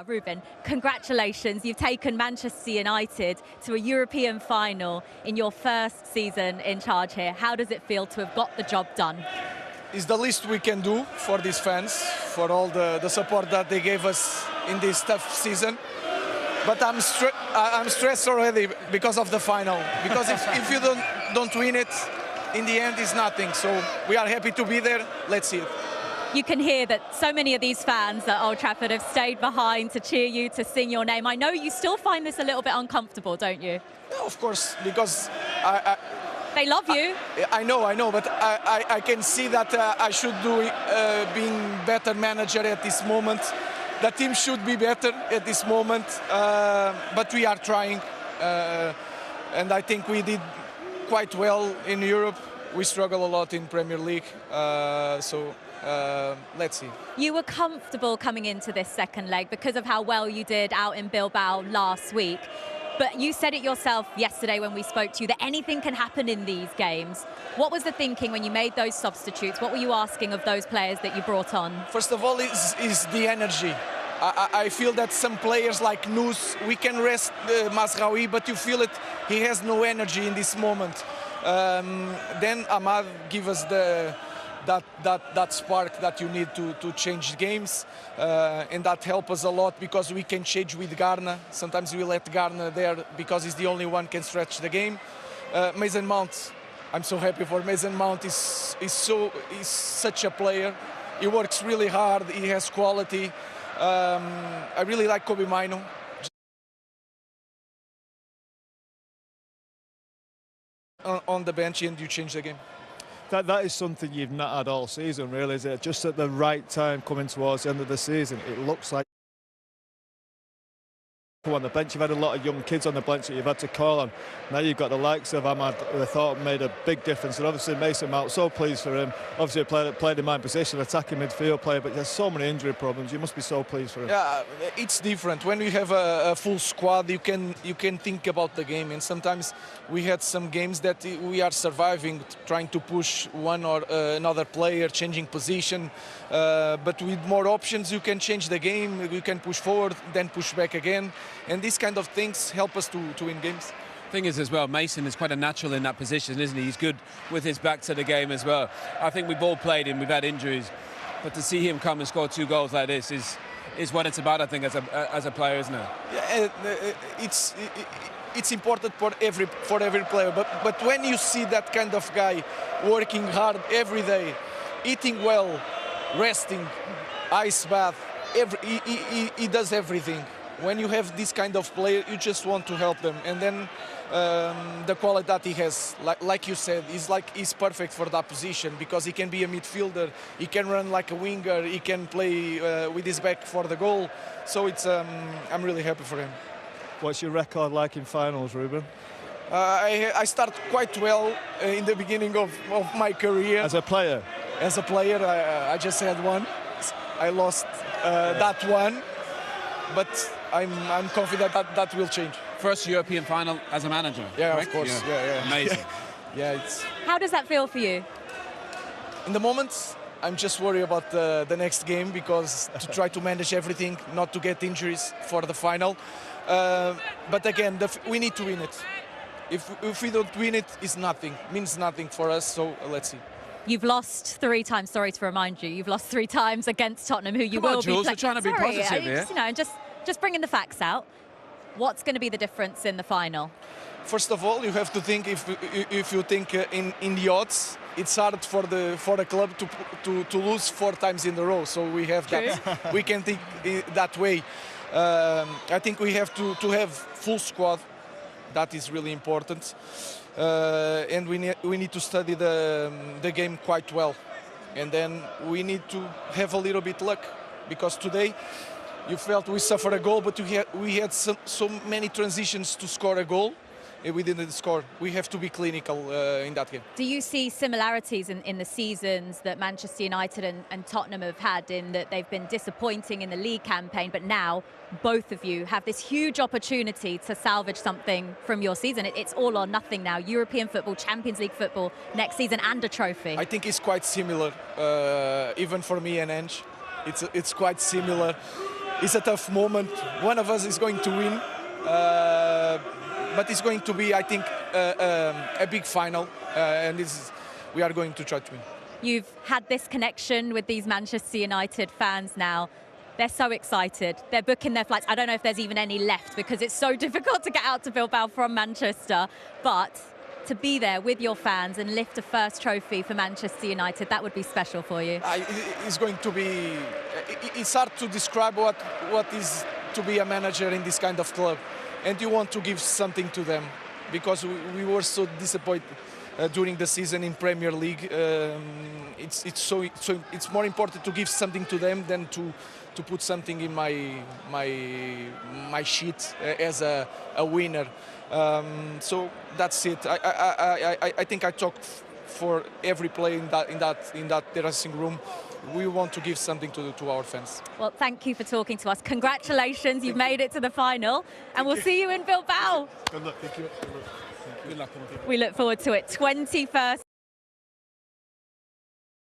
Ruben, congratulations. You've taken Manchester United to a European final in your first season in charge here. How does it feel to have got the job done? It's the least we can do for these fans, for all the support that they gave us in this tough season. But I'm stressed already because of the final. Because if you don't win it, in the end, it's nothing. So we are happy to be there. Let's see it. You can hear that so many of these fans at Old Trafford have stayed behind to cheer you, to sing your name. I know you still find this a little bit uncomfortable, don't you? Yeah, of course, because they love you. I know, but I can see that I should do being better manager at this moment. The team should be better at this moment, but we are trying, and I think we did quite well in Europe. We struggle a lot in Premier League, so let's see. You were comfortable coming into this second leg because of how well you did out in Bilbao last week. But you said it yourself yesterday when we spoke to you that anything can happen in these games. What was the thinking when you made those substitutes? What were you asking of those players that you brought on? First of all, is the energy. I feel that some players like Nus, we can rest Mazraoui, but you feel it, he has no energy in this moment. Then Ahmad give us that spark that you need to change games, and that help us a lot because we can change with Garner. Sometimes we let Garner there because he's the only one can stretch the game. Mason Mount, I'm so happy for Mason Mount. He's such a player. He works really hard. He has quality. I really like Kobe Maino. On the bench, and you change the game. That is something you've not had all season, really, is it? Just at the right time coming towards the end of the season, it looks like on the bench. You've had a lot of young kids on the bench that you've had to call on. Now you've got the likes of Ahmad, who I thought made a big difference, and obviously Mason Mount, so pleased for him. Obviously played in my position, attacking midfield player, but there's so many injury problems. You must be so pleased for him. Yeah, it's different. When you have a full squad, you can think about the game, and sometimes we had some games that we are surviving, trying to push one or another player, changing position, but with more options you can change the game, you can push forward, then push back again. And these kind of things help us to win games. Thing is as well, Mason is quite a natural in that position, isn't he? He's good with his back to the game as well. I think we've all played him, we've had injuries, but to see him come and score 2 goals like this is what it's about, I think, as a player, isn't it? Yeah, it's important for every player, but when you see that kind of guy working hard every day, eating well, resting, ice bath, he does everything. When you have this kind of player, you just want to help them, and then the quality that he has, like you said, he's perfect for that position because he can be a midfielder, he can run like a winger, he can play with his back for the goal. So I'm really happy for him. What's your record like in finals, Ruben? I started quite well in the beginning of my career. As a player? As a player, I just had one. I lost that one, but I'm confident that will change. First European final as a manager. Yeah, correct? Of course. Yeah. Amazing. Yeah, How does that feel for you? In the moment, I'm just worried about the next game because to try to manage everything, not to get injuries for the final. But again, we need to win it. If we don't win it, it's nothing. Means nothing for us. So let's see. You've lost 3 times. Sorry to remind you, you've lost 3 times against Tottenham, who you Come will on, Jules, be. we're trying to be positive here. Just bringing the facts out. What's going to be the difference in the final? First of all, you have to think if you think in the odds, it's hard for a club to lose 4 times in a row. So we have that. We can think that way. I think we have to have full squad. That is really important. And we need to study the game quite well, and then we need to have a little bit luck because today you felt we suffered a goal, but we had so many transitions to score a goal, and we didn't score. We have to be clinical in that game. Do you see similarities in the seasons that Manchester United and Tottenham have had, in that they've been disappointing in the league campaign, but now both of you have this huge opportunity to salvage something from your season? It's all or nothing now. European football, Champions League football next season, and a trophy. I think it's quite similar, even for me and Ange. It's quite similar. it's a tough moment. One of us is going to win, but it's going to be, I think, a big final, and we are going to try to win. You've had this connection with these Manchester United fans now. They're so excited. They're booking their flights. I don't know if there's even any left because it's so difficult to get out to Bilbao from Manchester. But to be there with your fans and lift a first trophy for Manchester United, that would be special for you. It's going to be... It's hard to describe what is to be a manager in this kind of club. And you want to give something to them because we were so disappointed during the season in Premier League. It's more important to give something to them than to put something in my sheet as a winner. So that's it. I think I talk for every player in that dressing room. We want to give something to our fans. Well, thank you for talking to us. Congratulations, you've made it to the final, and we'll see you in Bilbao. Good luck. Thank you. Good luck. We look forward to it. 21st.